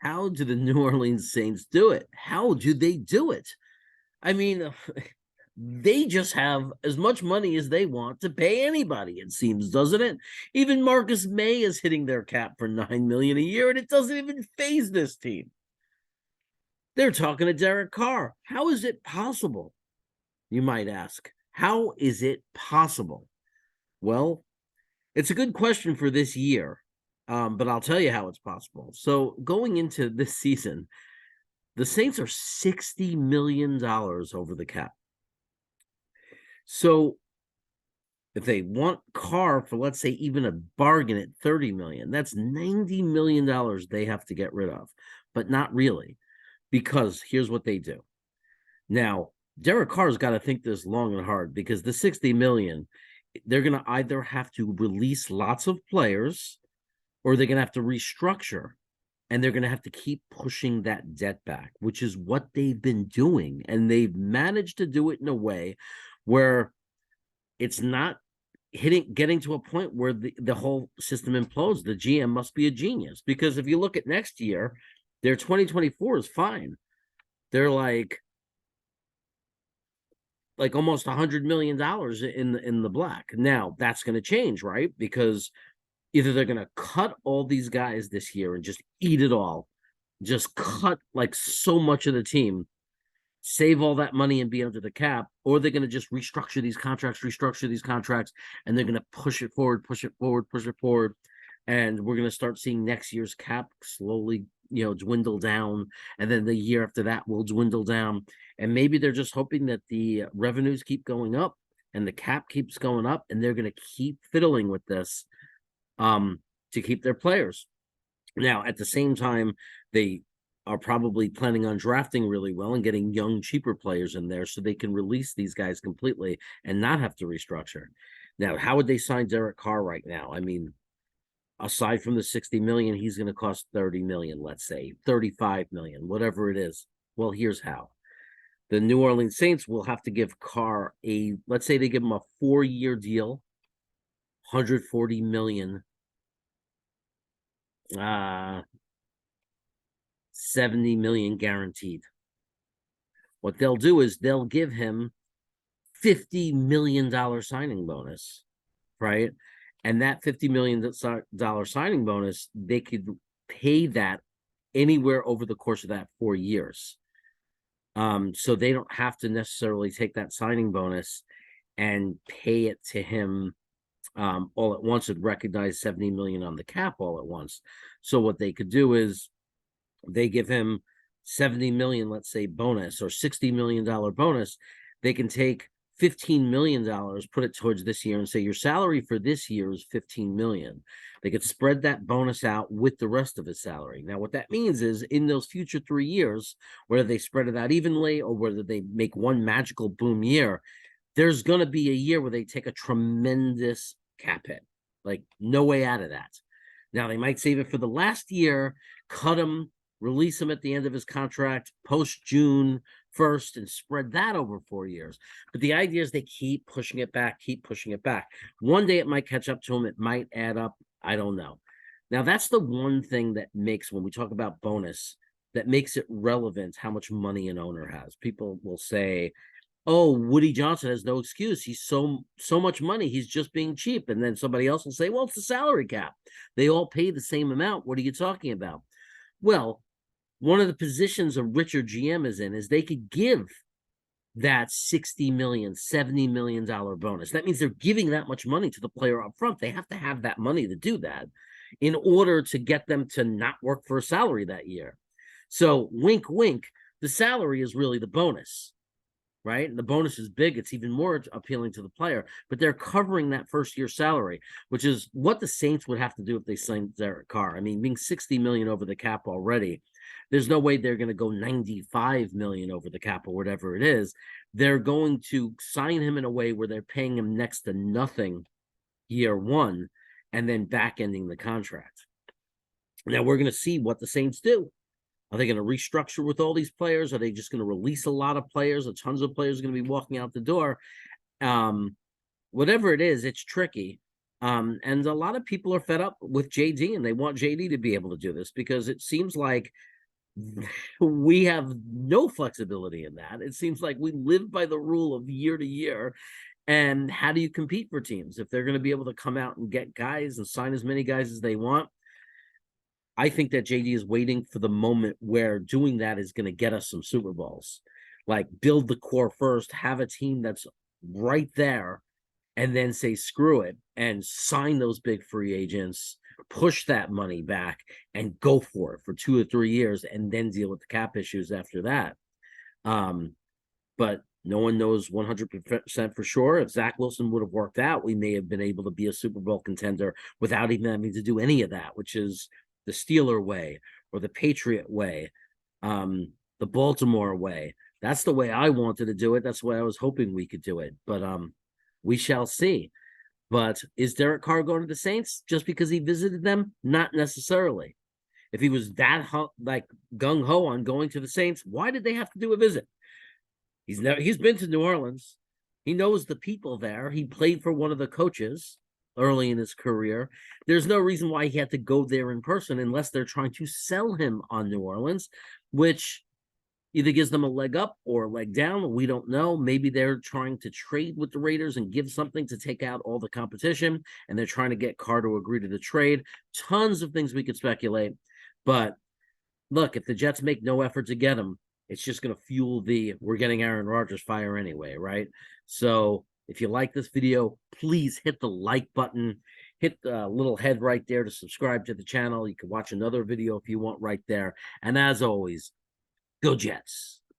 how do the New Orleans Saints do it? How do they do it? I mean, they just have as much money as they want to pay anybody, it seems, doesn't it? Even Marcus May is hitting their cap for $9 million a year, and it doesn't even phase this team. They're talking to Derek Carr. How is it possible? You might ask. How is it possible? Well, it's a good question for this year, but I'll tell you how it's possible. So going into this season, the Saints are $60 million over the cap. So if they want Carr for, let's say, even a bargain at $30 million, that's $90 million they have to get rid of, but not really, because here's what they do. Now, Derek Carr's got to think this long and hard, because the $60 million, they're going to either have to release lots of players, or they're going to have to restructure, and they're going to have to keep pushing that debt back, which is what they've been doing. And they've managed to do it in a way where it's not getting to a point where the whole system implodes. The GM must be a genius, because if you look at next year, their 2024 is fine. They're like almost $100 million in the black. Now that's going to change, right? Because either they're going to cut all these guys this year and just eat it all, just cut like so much of the team, save all that money and be under the cap, or they're going to just restructure these contracts, and they're going to push it forward. And we're going to start seeing next year's cap slowly, dwindle down. And then the year after that will dwindle down. And maybe they're just hoping that the revenues keep going up and the cap keeps going up, and they're going to keep fiddling with this to keep their players. Now, at the same time, they are probably planning on drafting really well and getting young, cheaper players in there so they can release these guys completely and not have to restructure. Now, how would they sign Derek Carr right now? I mean, aside from the $60 million, he's going to cost $30 million, let's say, $35 million, whatever it is. Well, here's how. The New Orleans Saints will have to give Carr let's say they give him a 4-year deal, $140 million, $70 million guaranteed. What they'll do is they'll give him $50 million signing bonus, right? And that $50 million signing bonus, they could pay that anywhere over the course of that 4 years. So they don't have to necessarily take that signing bonus and pay it to him all at once and recognize $70 million on the cap all at once. So what they could do is they give him $70 million, let's say, bonus, or $60 million bonus. They can take $15 million, put it towards this year, and say your salary for this year is $15 million. They could spread that bonus out with the rest of his salary. Now, what that means is in those future 3 years, whether they spread it out evenly or whether they make one magical boom year, there's going to be a year where they take a tremendous cap hit. Like, no way out of that. Now, they might save it for the last year, cut him, release him at the end of his contract post June 1st, and spread that over 4 years. But the idea is they keep pushing it back. One day it might catch up to him. It might add up. I don't know. Now, that's the one thing that makes, when we talk about bonus, that makes it relevant how much money an owner has. People will say, oh, Woody Johnson has no excuse. He's so much money. He's just being cheap. And then somebody else will say, well, it's the salary cap. They all pay the same amount. What are you talking about? Well, one of the positions a richer GM is in is they could give that $60 million, $70 million bonus. That means they're giving that much money to the player up front. They have to have that money to do that in order to get them to not work for a salary that year. So wink, wink, the salary is really the bonus, right? And the bonus is big. It's even more appealing to the player, but they're covering that first year salary, which is what the Saints would have to do if they signed Derek Carr. I mean, being $60 million over the cap already, there's no way they're going to go $95 million over the cap or whatever it is. They're going to sign him in a way where they're paying him next to nothing year one and then back ending the contract. Now we're going to see what the Saints do. Are they going to restructure with all these players? Are they just going to release a lot of players? Tons of players are going to be walking out the door. Whatever it is, it's tricky. And a lot of people are fed up with JD, and they want JD to be able to do this, because it seems like We have no flexibility in that. It seems like we live by the rule of year to year. And how do you compete for teams if they're going to be able to come out and get guys and sign as many guys as they want? I think that JD is waiting for the moment where doing that is going to get us some Super Bowls. Like, build the core first, have a team that's right there, and then say screw it and sign those big free agents, push that money back, and go for it for 2 or 3 years, and then deal with the cap issues after that. But no one knows 100% for sure. If Zach Wilson would have worked out, we may have been able to be a Super Bowl contender without even having to do any of that, which is the Steeler way or the Patriot way, the Baltimore way. That's the way I wanted to do it. That's the way I was hoping we could do it. But we shall see. But is Derek Carr going to the Saints just because he visited them? Not necessarily. If he was that like gung ho on going to the Saints, why did they have to do a visit? He's been to New Orleans. He knows the people there. He played for one of the coaches early in his career. There's no reason why he had to go there in person unless they're trying to sell him on New Orleans, which either gives them a leg up or a leg down. We don't know. Maybe they're trying to trade with the Raiders and give something to take out all the competition, and they're trying to get Carr to agree to the trade. Tons of things we could speculate. But look, if the Jets make no effort to get him, it's just going to fuel the we're getting Aaron Rodgers fire anyway, right? So if you like this video, please hit the like button, hit the little head right there to subscribe to the channel. You can watch another video if you want right there. And as always, go Jets.